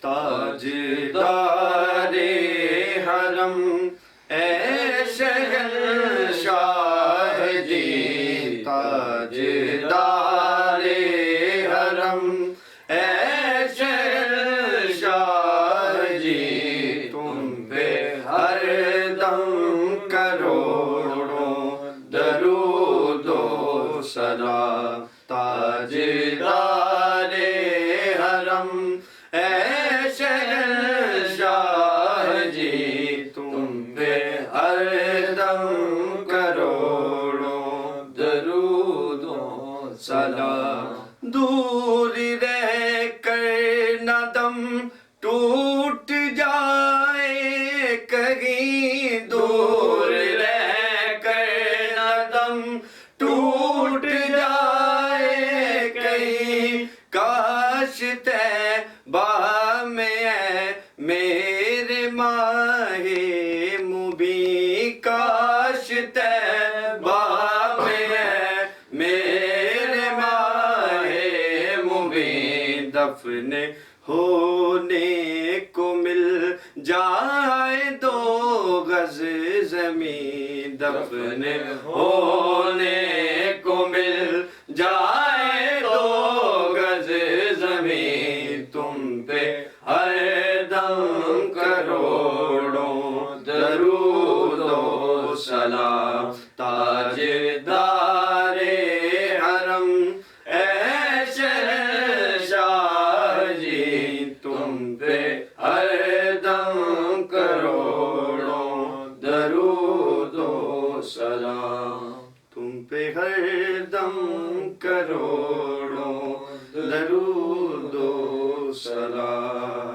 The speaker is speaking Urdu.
تاجدار حرم اے شہنشاہ جی، تاجدار حرم اے شہنشاہ جی، تم پہ ہر دم کروڑوں درود و سلام۔ تاجدار حرم اے شہنشاہ جی، تم پہ ہر دم کروڑوں درود و سلام۔ دور رہ کر نہ دم ٹوٹ جائے کہیں، دور رہ کر نہ دم ٹوٹ جائے کہیں، کاش طیبہ میں ہے میرے ماہ مبین، کاش طیبہ میں ہے میرے ماہ مبین، دفن ہونے کو مل جائے 2 گز زمین، دفن ہونے کو مل جائے 2 گز زمین، تم پہ ہر دم کروڑوں درود و سلام۔ تاجدار حرم اے شہنشاہ جی، تم پہ ہر دم کروڑوں درود و سلام، تم پہ ہر دم کروڑوں درود و سلام۔